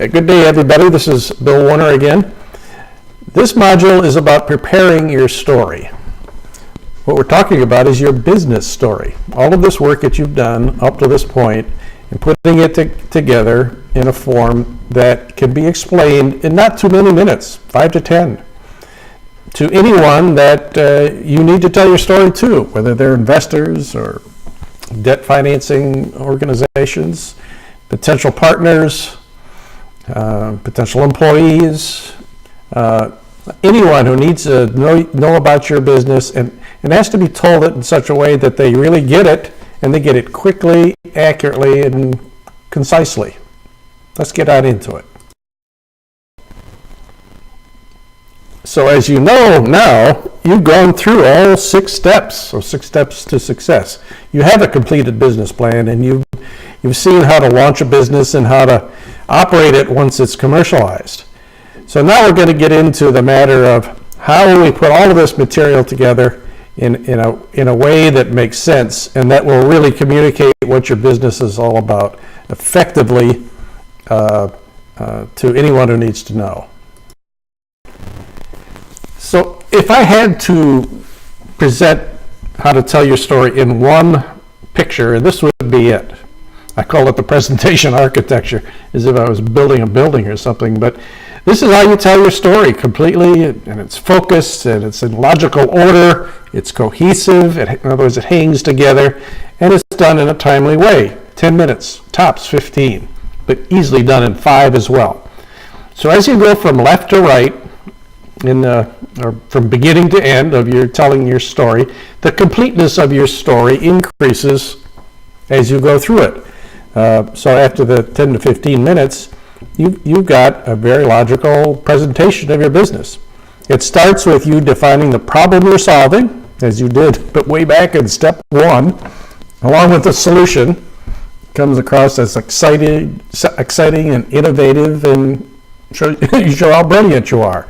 Good day, everybody. This is Bill Warner again. This module is about preparing your story. What we're talking about is your business story. All of this work that you've done up to this point and putting it together in a form that can be explained in not too many minutes, 5 to 10, to anyone that you need to tell your story to, whether they're investors or debt financing organizations, potential partners, potential employees, anyone who needs to know about your business and has to be told it in such a way that they really get it and they get it quickly, accurately, and concisely. Let's get on into it. So as you know now, you've gone through all 6 steps, or 6 steps to success. You have a completed business plan and you've seen how to launch a business and how to operate it once it's commercialized. So now we're going to get into the matter of how we put all of this material together in a way that makes sense and that will really communicate what your business is all about effectively to anyone who needs to know. So if I had to present how to tell your story in one picture, this would be it. I call it the presentation architecture, as if I was building a building or something, but this is how you tell your story completely, and it's focused, and it's in logical order, it's cohesive, in other words, it hangs together, and it's done in a timely way. 10 minutes, tops 15, but easily done in 5 as well. So as you go from left to right, or from beginning to end of your telling your story, the completeness of your story increases as you go through it. So after the 10 to 15 minutes, you've got a very logical presentation of your business. It starts with you defining the problem you're solving, as you did, but way back in step 1, along with the solution. Comes across as exciting and innovative, and you show how brilliant you are.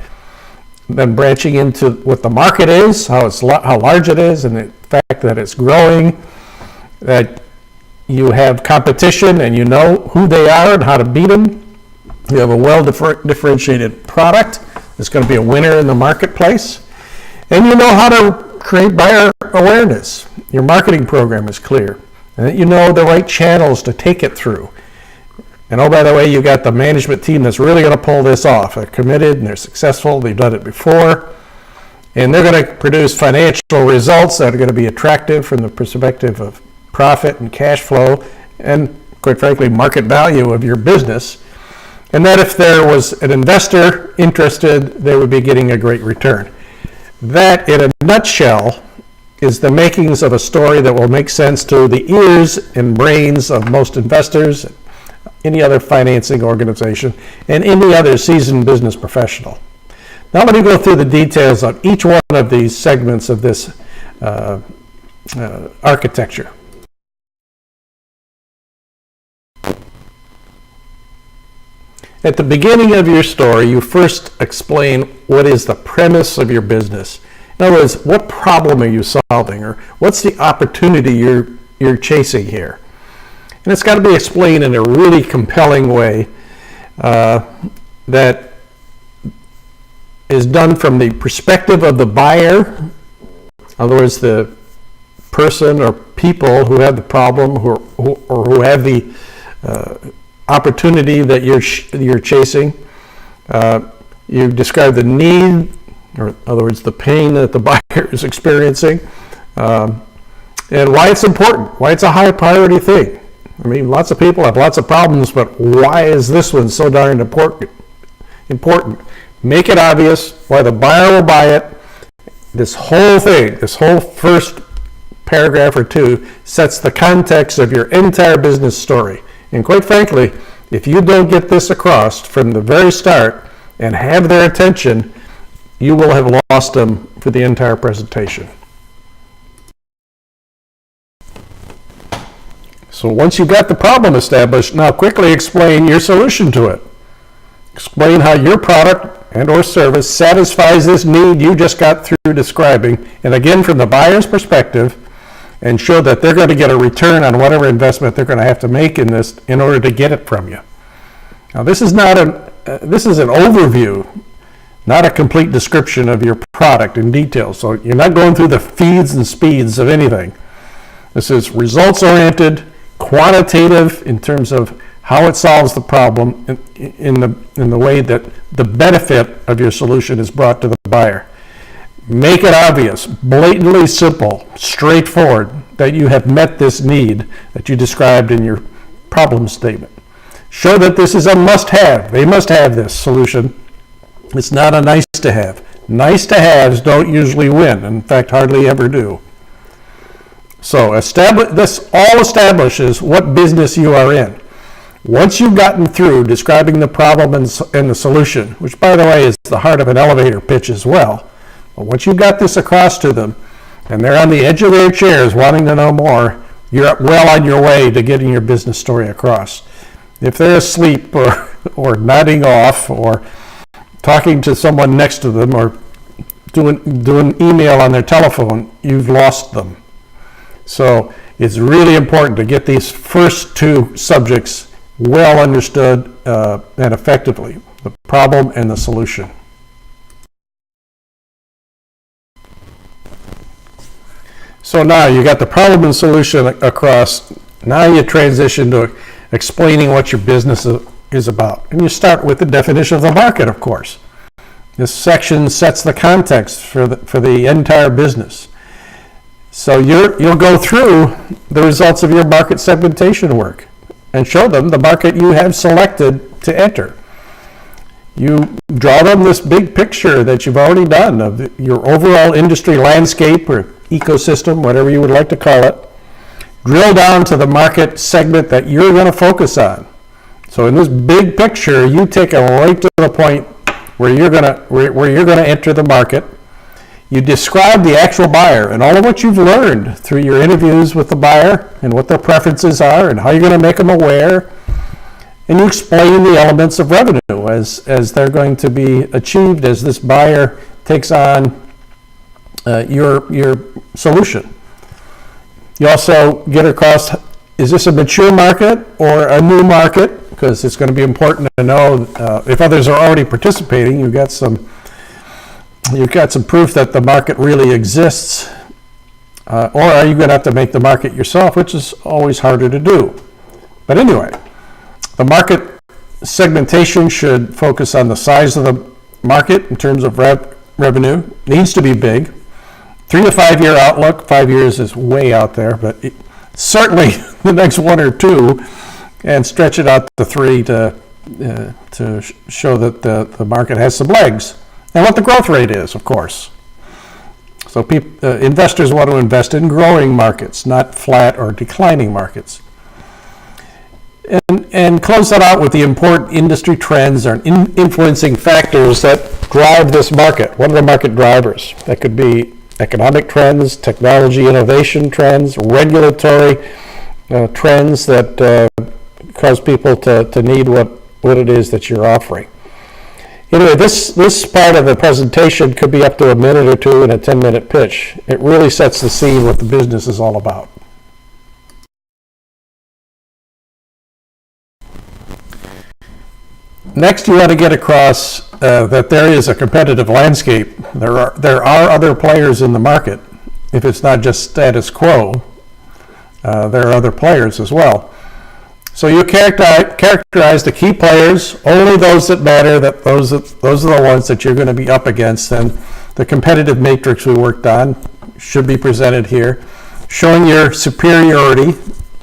Then branching into what the market is, how large it is, and the fact that it's growing, that you have competition and you know who they are and how to beat them. You have a well-differentiated product that's going to be a winner in the marketplace. And you know how to create buyer awareness. Your marketing program is clear. And that you know the right channels to take it through. And oh, by the way, you got the management team that's really going to pull this off. They're committed and they're successful. They've done it before. And they're going to produce financial results that are going to be attractive from the perspective of profit and cash flow and, quite frankly, market value of your business. And that if there was an investor interested, they would be getting a great return. That, in a nutshell, is the makings of a story that will make sense to the ears and brains of most investors, any other financing organization, and any other seasoned business professional. Now let me go through the details of each one of these segments of this architecture. At the beginning of your story, you first explain what is the premise of your business. In other words, what problem are you solving, or what's the opportunity you're chasing here? And it's got to be explained in a really compelling way that is done from the perspective of the buyer. In other words, the person or people who have the problem who have the opportunity that you're chasing. You describe the need, or in other words, the pain that the buyer is experiencing, and why it's important, why it's a high priority thing. I mean, lots of people have lots of problems, but why is this one so darn important? Make it obvious why the buyer will buy it. This whole thing, this whole first paragraph or 2 sets the context of your entire business story. And quite frankly, if you don't get this across from the very start and have their attention, you will have lost them for the entire presentation. So once you've got the problem established, now quickly explain your solution to it. Explain how your product and or service satisfies this need you just got through describing, and again from the buyer's perspective, and show that they're going to get a return on whatever investment they're going to have to make in this in order to get it from you. Now, this is not this is an overview, not a complete description of your product in detail. So you're not going through the feeds and speeds of anything. This is results-oriented, quantitative in terms of how it solves the problem in the way that the benefit of your solution is brought to the buyer. Make it obvious, blatantly simple, straightforward, that you have met this need that you described in your problem statement. Show that this is a must-have. They must have this solution. It's not a nice-to-have. Nice-to-haves don't usually win. In fact, hardly ever do. So this all establishes what business you are in. Once you've gotten through describing the problem and the solution, which, by the way, is the heart of an elevator pitch as well, but once you've got this across to them, and they're on the edge of their chairs wanting to know more, you're well on your way to getting your business story across. If they're asleep or nodding off or talking to someone next to them or doing email on their telephone, you've lost them. So it's really important to get these first two subjects well understood and effectively, the problem and the solution. So now you got the problem and solution across. Now you transition to explaining what your business is about. And you start with the definition of the market, of course. This section sets the context for the entire business. So you'll go through the results of your market segmentation work and show them the market you have selected to enter. You draw them this big picture that you've already done of your overall industry landscape or ecosystem, whatever you would like to call it. Drill down to the market segment that you're going to focus on. So in this big picture, you take it right to the point where you're going to enter the market. You describe the actual buyer and all of what you've learned through your interviews with the buyer and what their preferences are and how you're going to make them aware. And you explain the elements of revenue as they're going to be achieved as this buyer takes on your solution. You also get across, is this a mature market or a new market? Because it's going to be important to know if others are already participating, you've got some proof that the market really exists. Or are you going to have to make the market yourself, which is always harder to do. But anyway, the market segmentation should focus on the size of the market in terms of revenue. Needs to be big. 3 to 5 year outlook. 5 years is way out there, but certainly the next 1 or 2, and stretch it out to 3 to show that the market has some legs, and what the growth rate is, of course. So investors want to invest in growing markets, not flat or declining markets. And close that out with the important industry trends or influencing factors that drive this market. What are the market drivers? That could be economic trends, technology innovation trends, regulatory trends that cause people to need what it is that you're offering. Anyway, this part of the presentation could be up to a minute or two in a 10-minute pitch. It really sets the scene what the business is all about. Next, you want to get across that there is a competitive landscape. There are other players in the market. If it's not just status quo, there are other players as well. So you characterize the key players, only those that matter, that those are the ones that you're going to be up against. And the competitive matrix we worked on should be presented here, showing your superiority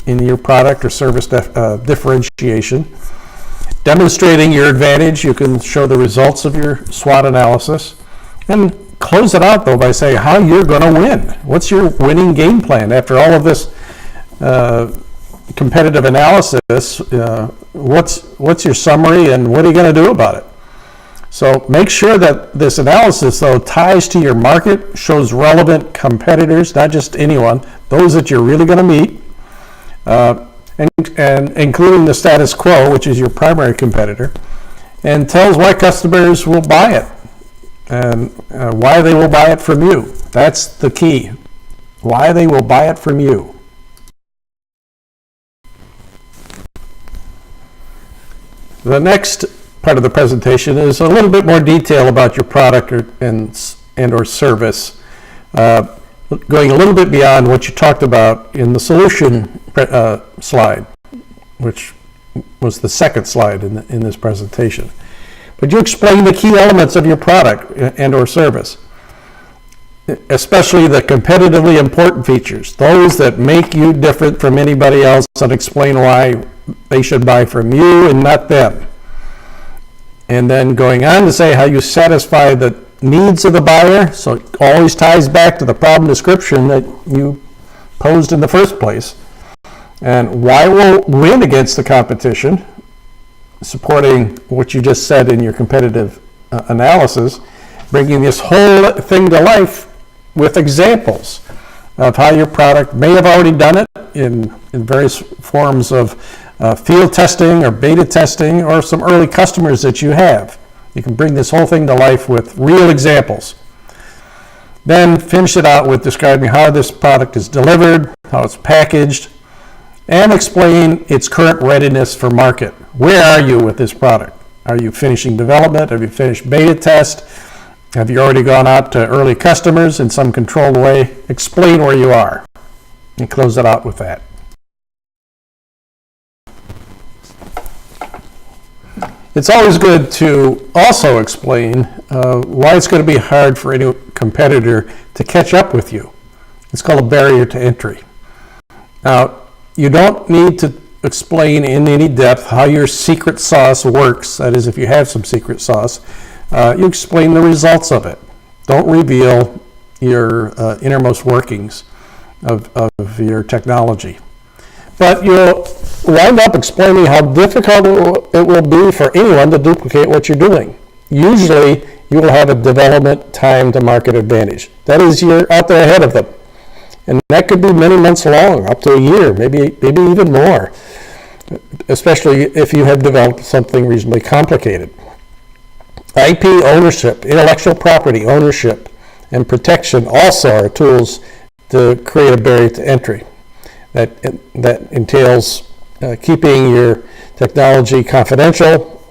in your product or service differentiation. Demonstrating your advantage, you can show the results of your SWOT analysis. And close it out, though, by saying how you're going to win. What's your winning game plan? After all of this competitive analysis, what's your summary and what are you going to do about it? So make sure that this analysis, though, ties to your market, shows relevant competitors, not just anyone, those that you're really going to meet. And including the status quo, which is your primary competitor, and tells why customers will buy it and why they will buy it from you. That's the key. Why they will buy it from you. The next part of the presentation is a little bit more detail about your product or service, going a little bit beyond what you talked about in the solution slide, which was the second slide in this presentation. But you explain the key elements of your product and or service, especially the competitively important features, those that make you different from anybody else, and explain why they should buy from you and not them. And then going on to say how you satisfy the needs of the buyer, so it always ties back to the problem description that you posed in the first place, and why we'll win against the competition, supporting what you just said in your competitive analysis, bringing this whole thing to life with examples of how your product may have already done it in various forms of field testing or beta testing, or some early customers that you have. You can bring this whole thing to life with real examples. Then finish it out with describing how this product is delivered, how it's packaged, and explain its current readiness for market. Where are you with this product? Are you finishing development? Have you finished beta test? Have you already gone out to early customers in some controlled way? Explain where you are and close it out with that. It's always good to also explain why it's going to be hard for any competitor to catch up with you. It's called a barrier to entry. Now, you don't need to explain in any depth how your secret sauce works. That is, if you have some secret sauce, you explain the results of it. Don't reveal your innermost workings of your technology. But you'll wind up explaining how difficult it will be for anyone to duplicate what you're doing. Usually, you will have a development time to market advantage. That is, you're out there ahead of them. And that could be many months long, up to a year, maybe even more, especially if you have developed something reasonably complicated. IP ownership, intellectual property ownership, and protection also are tools to create a barrier to entry. That entails keeping your technology confidential,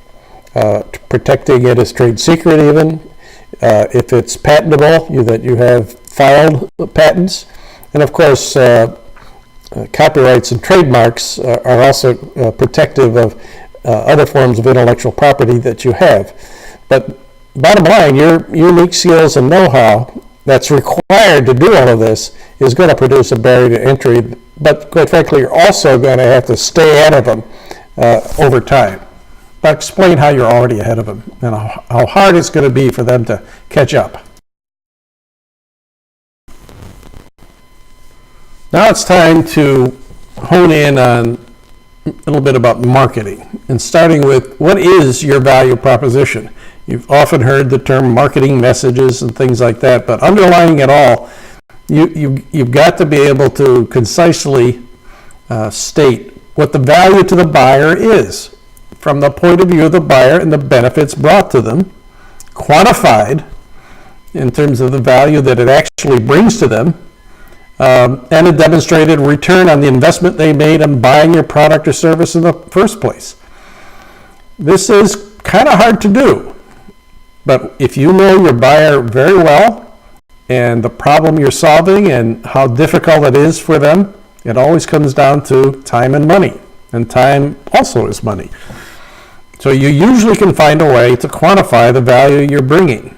protecting it as trade secret even, if it's patentable, that you have filed patents, and of course copyrights and trademarks are also protective of other forms of intellectual property that you have. But bottom line, your unique skills and know-how that's required to do all of this is going to produce a barrier to entry, but quite frankly, you're also going to have to stay ahead of them over time. But explain how you're already ahead of them and how hard it's going to be for them to catch up. Now it's time to hone in on a little bit about marketing, and starting with what is your value proposition. You've often heard the term marketing messages and things like that, but underlying it all, you've got to be able to concisely state what the value to the buyer is from the point of view of the buyer and the benefits brought to them, quantified in terms of the value that it actually brings to them, and a demonstrated return on the investment they made on buying your product or service in the first place. This is kind of hard to do, but if you know your buyer very well and the problem you're solving and how difficult it is for them, it always comes down to time and money, and time also is money. So you usually can find a way to quantify the value you're bringing.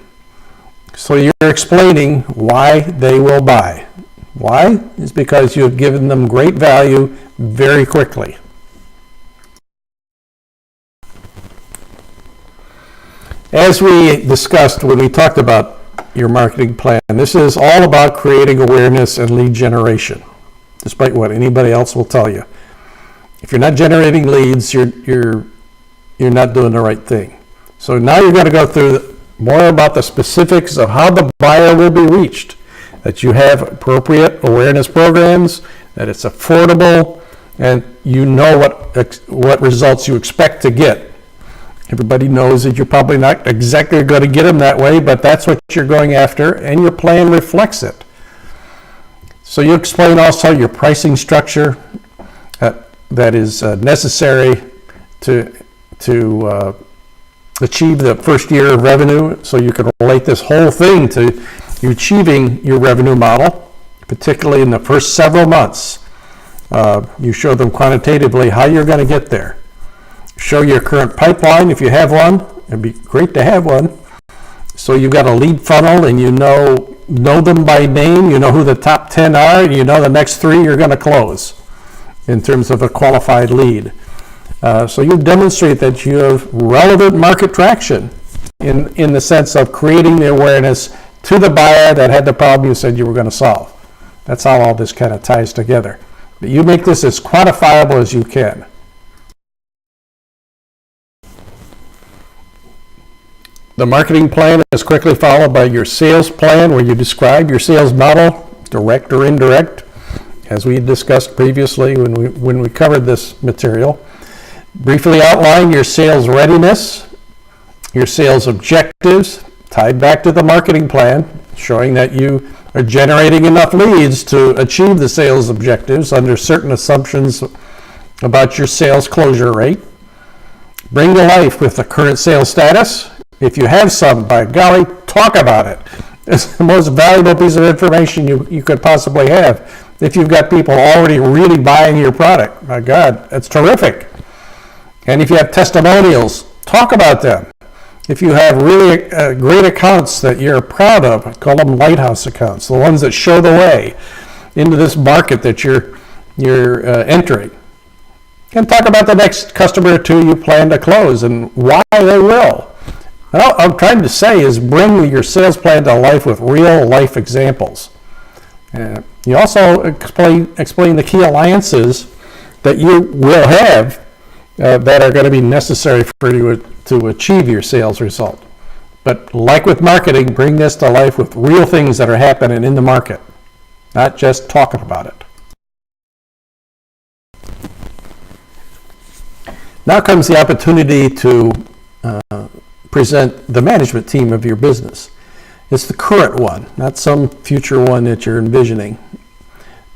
So you're explaining why they will buy. Why? It's because you have given them great value very quickly. As we discussed when we talked about your marketing plan, this is all about creating awareness and lead generation, despite what anybody else will tell you. If you're not generating leads, you're not doing the right thing. So now you're going to go through more about the specifics of how the buyer will be reached, that you have appropriate awareness programs, that it's affordable, and you know what results you expect to get. Everybody knows that you're probably not exactly going to get them that way, but that's what you're going after, and your plan reflects it. So you explain also your pricing structure that is necessary to to achieve the first year of revenue. So you can relate this whole thing to you achieving your revenue model, particularly in the first several months. You show them quantitatively how you're going to get there. Show your current pipeline if you have one. It'd be great to have one. So you've got a lead funnel and you know them by name, you know who the top 10 are, and you know the next 3 you're going to close in terms of a qualified lead. So you demonstrate that you have relevant market traction in the sense of creating the awareness to the buyer that had the problem you said you were going to solve. That's how all this kind of ties together. But you make this as quantifiable as you can. The marketing plan is quickly followed by your sales plan, where you describe your sales model, direct or indirect, as we discussed previously when we covered this material. Briefly outline your sales readiness, your sales objectives, tied back to the marketing plan, showing that you are generating enough leads to achieve the sales objectives under certain assumptions about your sales closure rate. Bring to life with the current sales status. If you have some, by golly, talk about it. It's the most valuable piece of information you could possibly have. If you've got people already really buying your product, my God, that's terrific. And if you have testimonials, talk about them. If you have really great accounts that you're proud of, I call them lighthouse accounts, the ones that show the way into this market that you're entering. And talk about the next customer or two you plan to close and why they will. And all I'm trying to say is bring your sales plan to life with real life examples. You also explain the key alliances that you will have that are going to be necessary for you to achieve your sales result. But like with marketing, bring this to life with real things that are happening in the market, not just talking about it. Now comes the opportunity to present the management team of your business. It's the current one, not some future one that you're envisioning.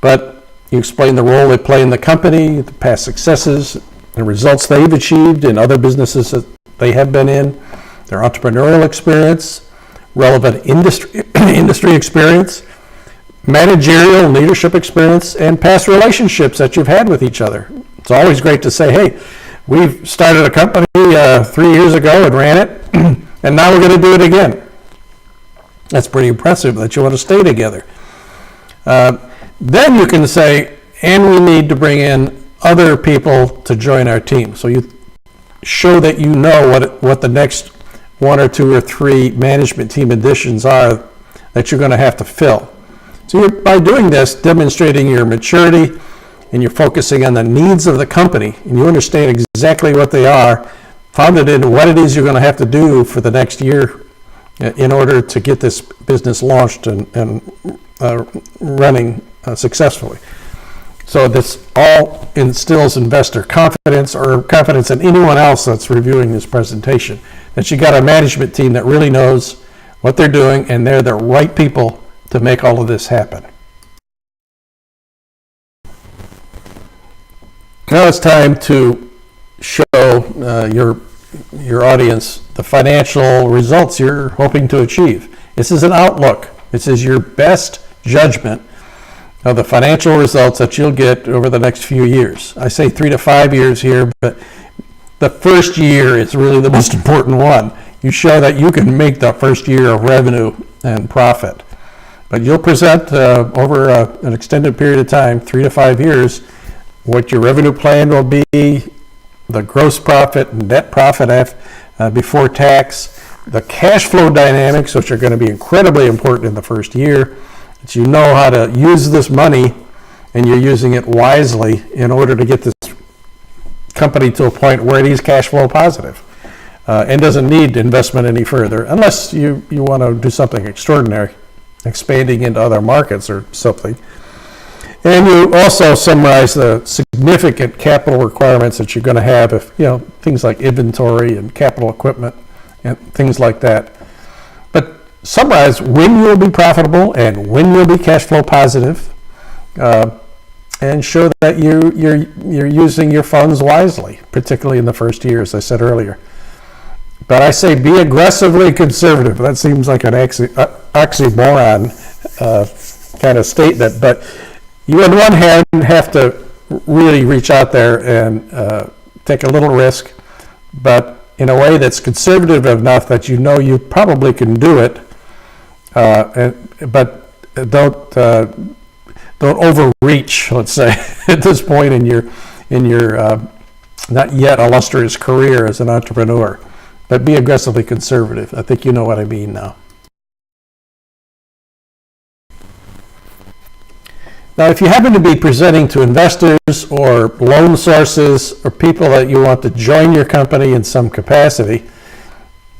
But you explain the role they play in the company, the past successes, the results they've achieved in other businesses that they have been in, their entrepreneurial experience, relevant industry experience, managerial leadership experience, and past relationships that you've had with each other. It's always great to say, hey, we've started a company 3 years ago and ran it, and now we're going to do it again. That's pretty impressive that you want to stay together. Then you can say, and we need to bring in other people to join our team. So you show that you know what the next 1 or 2 or 3 management team additions are that you're going to have to fill. So you're, by doing this, demonstrating your maturity, and you're focusing on the needs of the company, and you understand exactly what they are, founded in what it is you're going to have to do for the next year in order to get this business launched and running successfully. So this all instills investor confidence, or confidence in anyone else that's reviewing this presentation, that you got a management team that really knows what they're doing, and they're the right people to make all of this happen. Now it's time to show your audience the financial results you're hoping to achieve. This is an outlook. This is your best judgment of the financial results that you'll get over the next few years. I say 3 to 5 years here, but the first year is really the most important one. You show that you can make the first year of revenue and profit. But you'll present over an extended period of time, 3 to 5 years, what your revenue plan will be, the gross profit and net profit before tax, the cash flow dynamics, which are going to be incredibly important in the first year, that you know how to use this money and you're using it wisely in order to get this company to a point where it is cash flow positive and doesn't need investment any further, unless you want to do something extraordinary, expanding into other markets or something. And you also summarize the significant capital requirements that you're going to have, if things like inventory and capital equipment and things like that. But summarize when you'll be profitable and when you'll be cash flow positive. and show that you're using your funds wisely, particularly in the first year, as I said earlier. But I say be aggressively conservative. That seems like an oxymoron kind of statement, but you on one hand have to really reach out there and take a little risk, but in a way that's conservative enough that you know you probably can do it, but don't overreach, let's say, at this point in your not yet illustrious career as an entrepreneur. But be aggressively conservative. I think you know what I mean now. Now, if you happen to be presenting to investors or loan sources or people that you want to join your company in some capacity,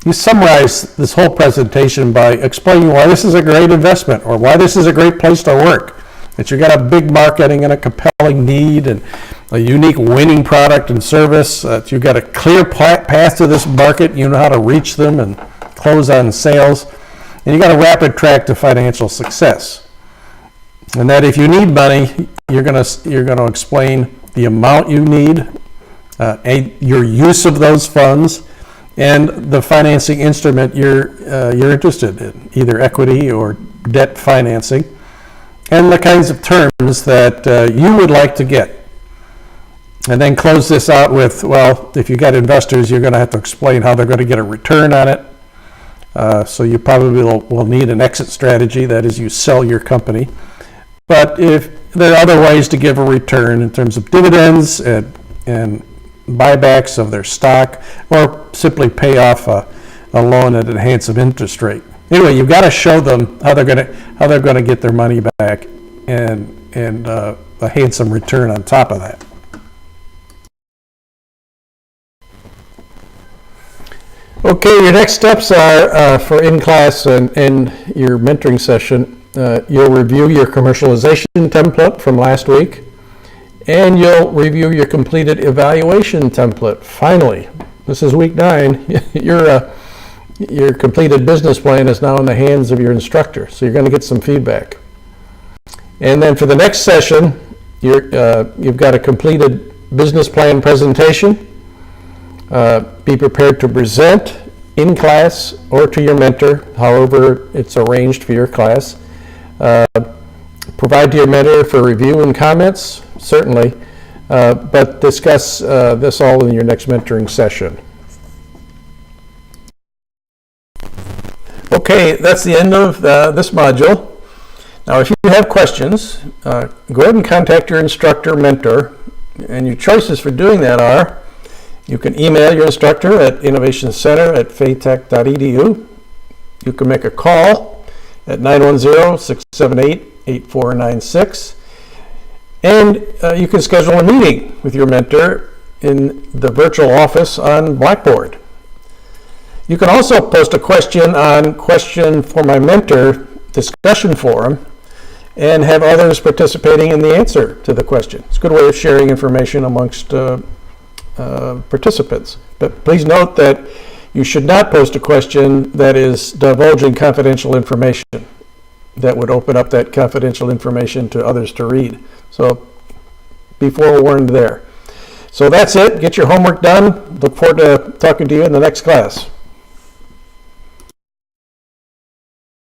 you summarize this whole presentation by explaining why this is a great investment or why this is a great place to work, that you've got a big marketing and a compelling need and a unique winning product and service, that you've got a clear path to this market, you know how to reach them and close on sales, and you've got a rapid track to financial success. And that if you need money, you're going to explain the amount you need, your use of those funds, and the financing instrument you're interested in, either equity or debt financing, and the kinds of terms that you would like to get. And then close this out with, well, if you got investors, you're going to have to explain how they're going to get a return on it. So you probably will need an exit strategy, that is, you sell your company. But if there are other ways to give a return in terms of dividends and buybacks of their stock, or simply pay off a loan at a handsome interest rate. Anyway, you've got to show them how they're going to get their money back and a handsome return on top of that. Okay, your next steps are for in-class and your mentoring session. You'll review your commercialization template from last week, and you'll review your completed evaluation template. Finally, this is week 9. Your completed business plan is now in the hands of your instructor, so you're going to get some feedback. And then for the next session, you've got a completed business plan presentation. Be prepared to present in class or to your mentor, however it's arranged for your class. Provide to your mentor for review and comments, certainly, but discuss this all in your next mentoring session. Okay, that's the end of this module. Now, if you have questions, go ahead and contact your instructor mentor, and your choices for doing that are: you can email your instructor at innovationcenter@faytech.edu. You can make a call at 910-678-8496. And you can schedule a meeting with your mentor in the virtual office on Blackboard. You can also post a question on Question for My Mentor discussion forum and have others participating in the answer to the question. It's a good way of sharing information amongst participants. But please note that you should not post a question that is divulging confidential information that would open up that confidential information to others to read. So be forewarned there. So that's it. Get your homework done. Look forward to talking to you in the next class.